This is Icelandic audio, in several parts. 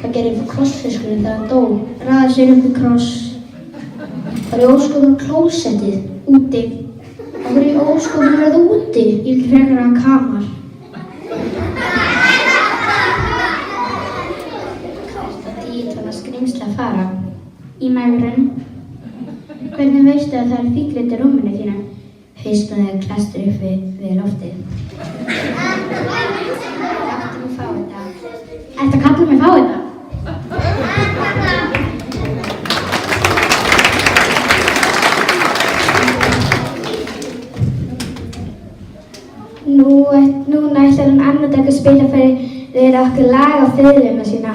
Hvað gerði krossfiskurinn þegar hann dó? Raðaði sér upp í kross. Var í ósköpunum klósettið? Úti. Það var í ósköpunum verið úti. Ég vil frekar að kamar. Dýt var það skrímsli að fara. Í megrun. Hvernig veistu að það er fíklit í rúminu þínu? Fyrst að það klestur upp við loftið. Láttu mig fá þetta. Ættu að kalla mig fá þetta? Núna ætlar hann annað að spila fyrir okkur lag á fiðluna sína.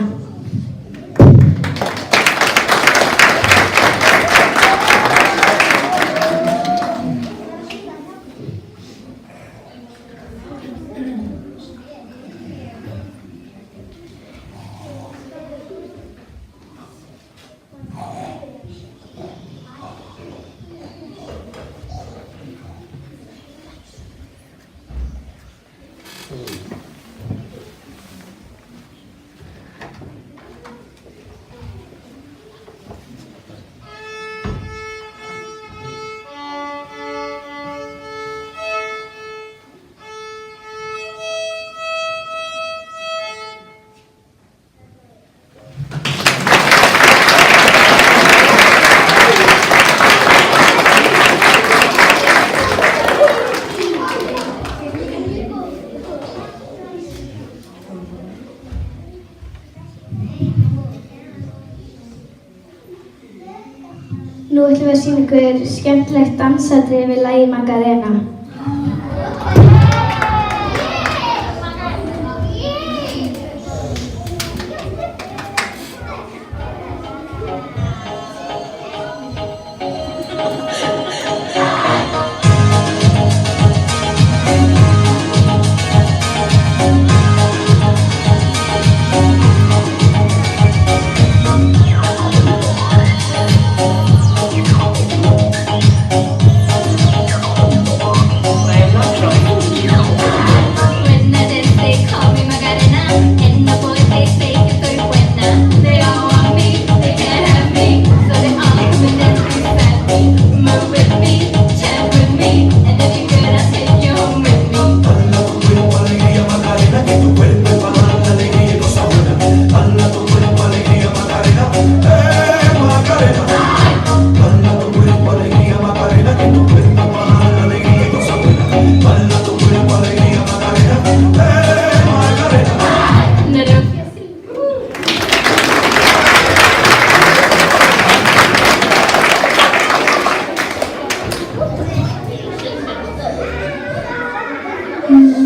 Nú ætlum við að sýna ykkur skemmtilegt dansatriði við lagið Macarena.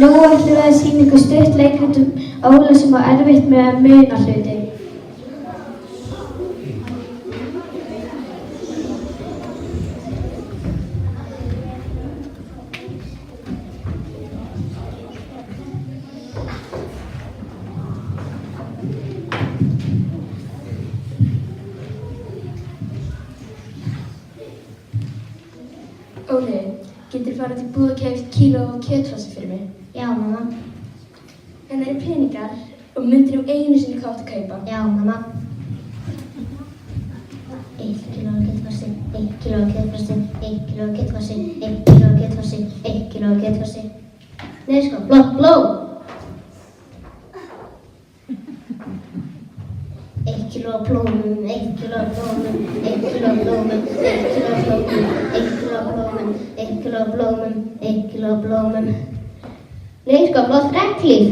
Nú ætlum við að sýna ykkur stutt leikrit Óla sem á erfitt með að muna hluti. Óli, getur farið til búð og keypt kíló af kjötfossi fyrir mig? Já, mamma. En það eru peningar og myndir nú einu sinni hvað átt að kaupa. Já, mamma. 1 kíló af kjötfossi, 1 kíló af kjötfossi, 1 kíló af kjötfossi, 1 kíló af kjötfossi, 1 kíló af kjötfossi. Nei, sko, bló! 1 kíló af plómum, 1 kíló af plómum, 1 kíló af plómum, 1 kíló af plómum, 1 kíló af plómum, 1 kíló af plómum, 1 kíló af plómum. Nei, sko, blótt regnhlíf.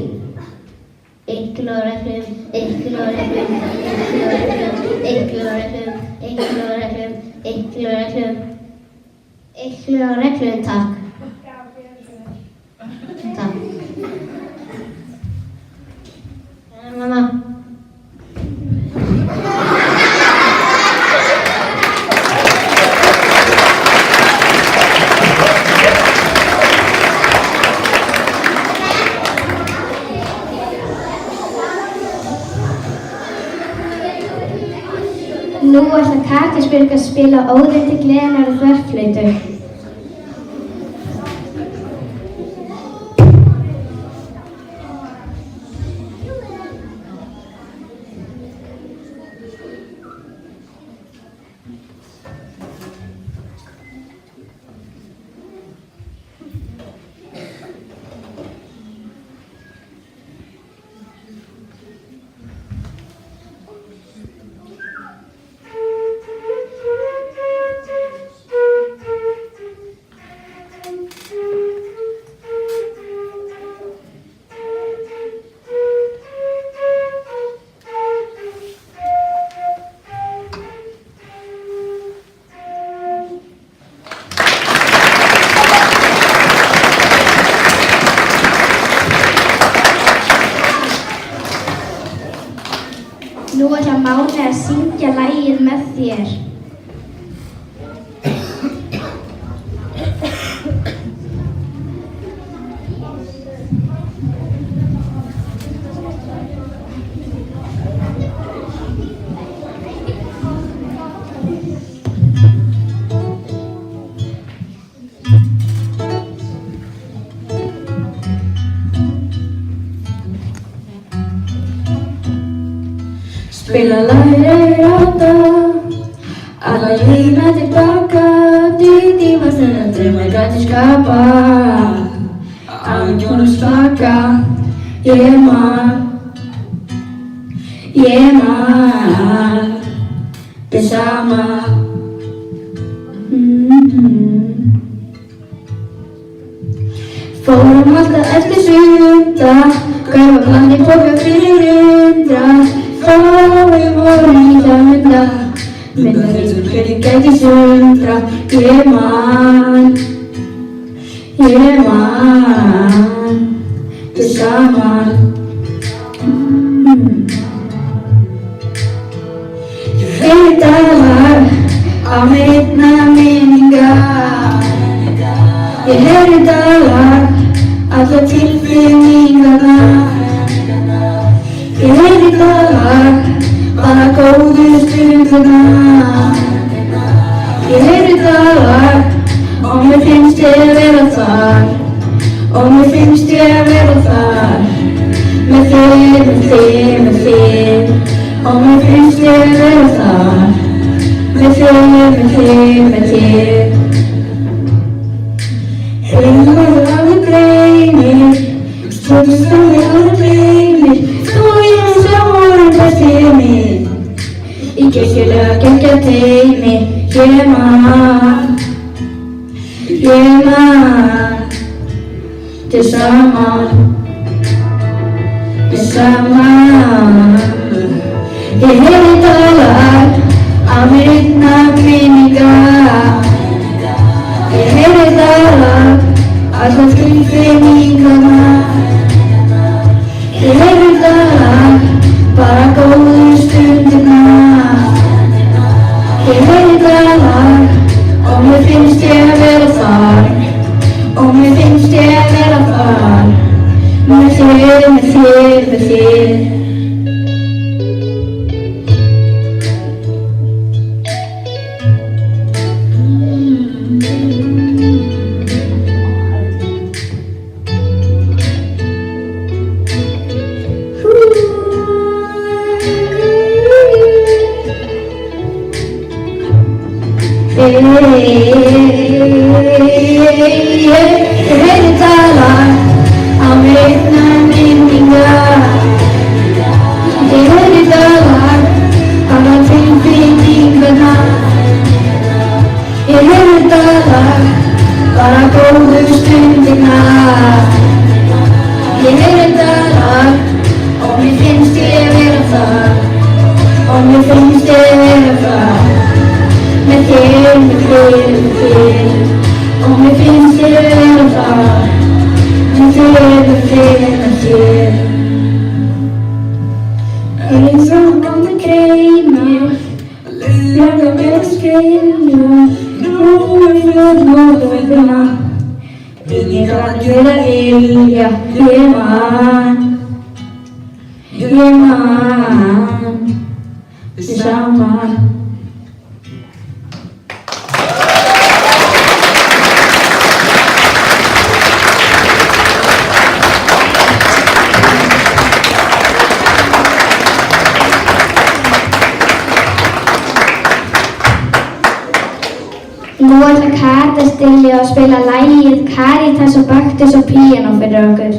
1 kíló af regnhlífum, 1 kíló af regnhlífum, 1 kíló af regnhlífum, 1 kíló af regnhlífum, 1 kíló af regnhlífum, 1 kíló af regnhlífum, takk. Takk. Mamma. Nú ætlar Kaktusbjörg að spila Óðinn til gleðinnar á þverflautu. ætla Máni að syngja lagið með þér. Spela lagið ráta, alla lína tilbaka, tíma stundar drauma gæti skapa, áhyggjunum slaka, ég man, þið sama. Fórum alltaf eftir sunda, gaufa blandi boka fyrir undra. Við vorum í það mynda þeir sem hvernig gæti sundra. Ég man, þið saman. Ég heyri dagar á minna minninga. Ég heyri dagar alla tilfinningarna. Ég heyri dagar, bara góðu stundina. Ég heyri dagar, og mér finnst ég að vera þar. Og mér finnst ég að vera þar. Með þér. Og mér finnst ég að vera þar. Með þér. Heyrðu það alveg greynir, stóðu það alveg greynir. Í kirkjulega geggja teimi. Ég man, þið saman. Ég heyri dagar á minna minninga. Ég heyri dagar alla tilfinningarna. Ég heyri dagar, bara góðu stundina. Ég heyri dagar, og mér finnst ég að vera þar. Og mér finnst ég að vera þar. Með þér. Ég heyri dagar á minna minninga. Ég heyri dagar alla tilfinningarna. Ég heyri dagar, bara góðu stundina. Ég heyri dagar, og mér finnst ég að vera þar. Og mér finnst ég að vera þar. Með þér. Og mér finnst ég að vera þar. Með þér. Eins og gamla greinir, laga mér að skilja. Nú við nóttina, minningar allir að vilja. Ég man, þið saman. Nú ætla Katastilja að spila lagið Karítas og Baktus og píanó fyrir okkur.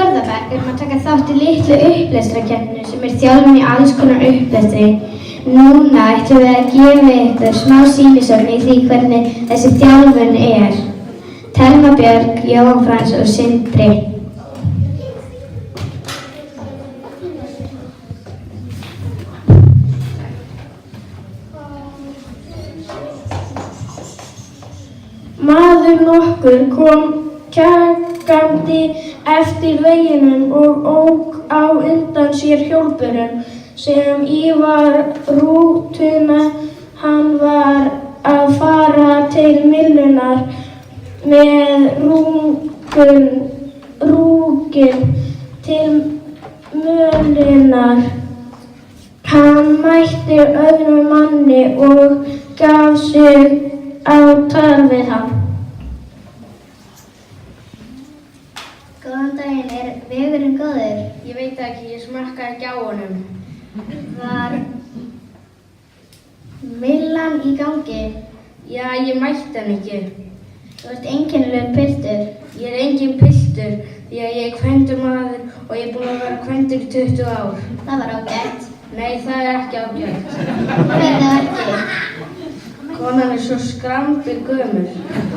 4. bekk erum að taka þátt í litlu upplestrakeppni sem þjálfun í alls konar upplestri. Núna ætlum við að gefa ykkur smá sýnisögn í því hvernig þessi þjálfun er. Thelma Björk, Jóhann Frans og Sindri. Maður nokkur kom kjagandi eftir veginum og ók á undan sér hjólbörum sem ívar rútuna. Hann var að fara til Myllunnar með rúginn til Mölunnar. Hann mætti öðrum manni og gaf sig á tal við hann. Góðan daginn, er vegurinn góður? Ég veit ekki, ég smakkaði ekki á honum. Var Myllan í gangi? Já, ég mætti hann ekki. Þú ert einkennilegur piltur. Ég er engin piltur því að ég er kvæntur maður og ég er búinn að vera kvæntur í 20 ár. Það var ágætt. Nei, það er ekki ágætt. Hvað er það ekki? Konan er svo skrambi gömul.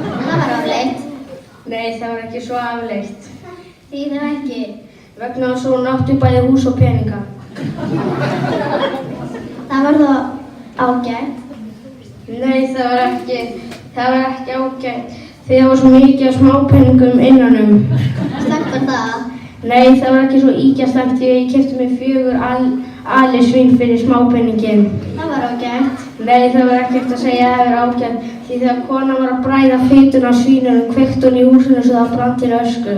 Það var afleitt. Nei, það var ekki svo afleitt. Því það ekki. Vegna þess að hún átti bæði hús og peninga. Það var þá ágætt. Nei, það var ekki ágætt. Því það var svo mikið af smápeningum innanum. Slæmt var það. Nei, það var ekki svo ígjastlegt því að ég keypti mér 4 alisvín fyrir smápeningin. Það var ágætt. Nei, það var ekkert að segja að það var ágætt því þegar konan var að bræða fituna á svínunum kveikti hún í húsinu svo það brann til ösku.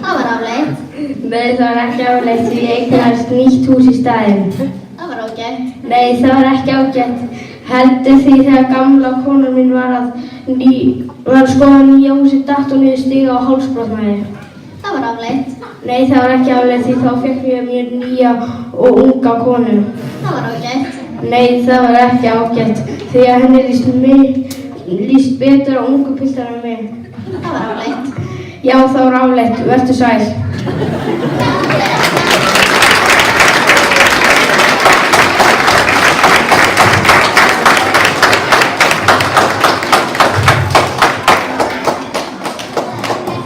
Það var afleitt. Nei, það var ekki afleitt því ég eignaðist nýtt hús í staðinn. Það var ágætt. Nei, það var ekki ágætt. Heldur því þegar gamla konan mín var að skoða nýja húsi datt hún niður stiga og hálsbrotnaði. Það var afleitt. Nei, það var ekki afleitt því þá fékk ég mér nýja og unga konu. Það var ágætt. Nei, það var ekki ágætt því að henni líst betur á ungu piltar en mig. Það var afleitt. Já, það var afleitt. Vertu sæl.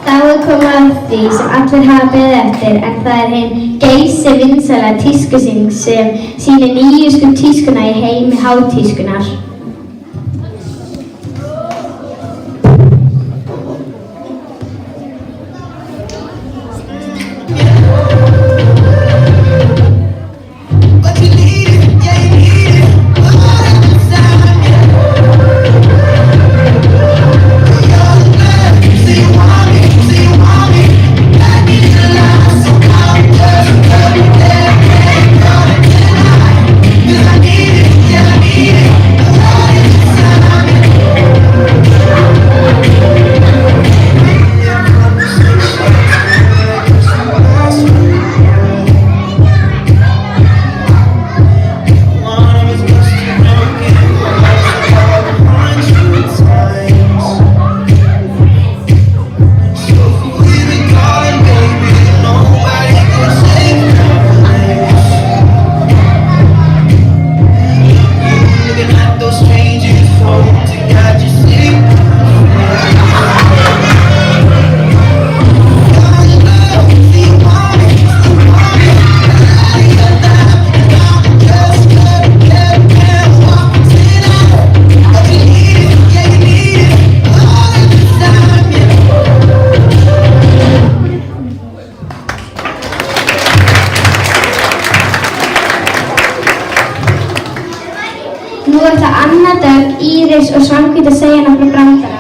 Þá er komið að því sem allir hafa beðið eftir en það er hin geysivinsæla tískusýning sem sýnir nýjustu tískuna í heimi hátískunnar. Nú ætla Anna Dögg, Íris og Svanhvít að segja nokkra brandara.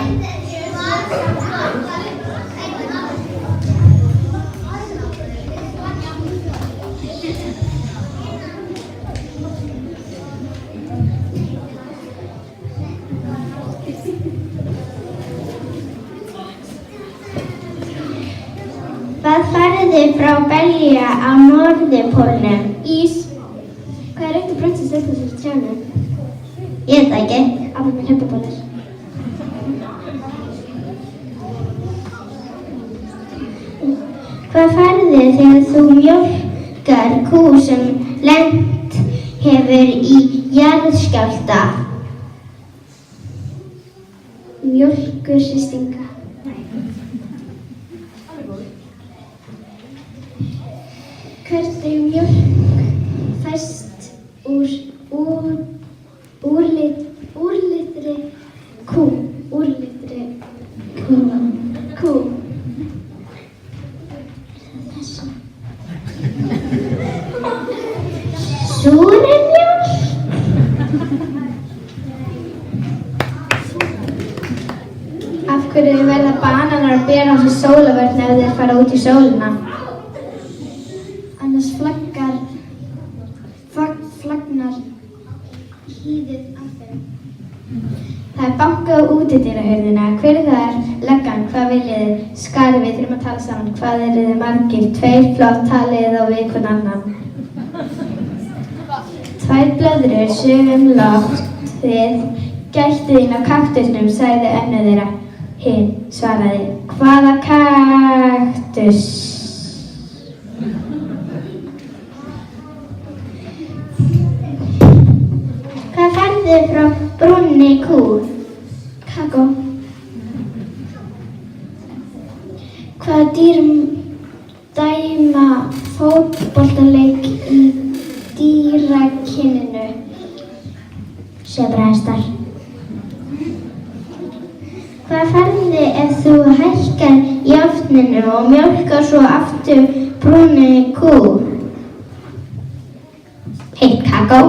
Hvað færðu frá Belgía á norðurpólnum? Ís. Hvað er eitt af brauðsins þessu trjánum? Ég veit það ekki. Alveg með hlaupabolur. Hvað færðu færðu þegar þú mjólkar kú sem lent hefur í jarðskjálfta? Mjólkursystinga. Hvernig mjólk fæst úr úrlitri kú? Súrmjólk? Af hverju verða bananar og ber á sig sólavörn ef þeir fara út í sólina? Annars flagnar hýðið af þeim. Það er bankað á útidyrahurðina. Hver er það? Löggan, hvað viljið þið? Skari, við þurfum að tala saman. Hvað eru þið margir? 2, flott, talið á við hvern annan. 2 blöðrur, sögum loftið. Gættu þín á kaktusnum, sagði önnur þeirra. Hin svaraði, hvaða kaktus? Hvað færðu frá brúnni kú? Kakó. Hvaða dýr dæma fótboltaleik í dýrakyninu? Sebrahestar. Hvað færðu ef þú hækkar járninu og mjólkar svo aftur brúnni kú? Heitt kakó.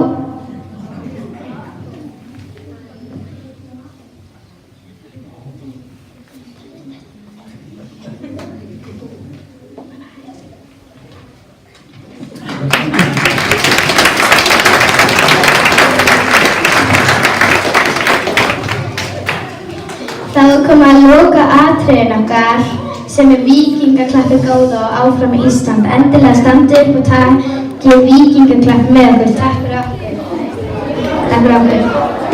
Þá kom að loka atriðin okkar sem er Víkingaklappið góða og áfram Ísland. Endilega standið upp og takið Víkingaklapp með okkur. Takk fyrir okkur.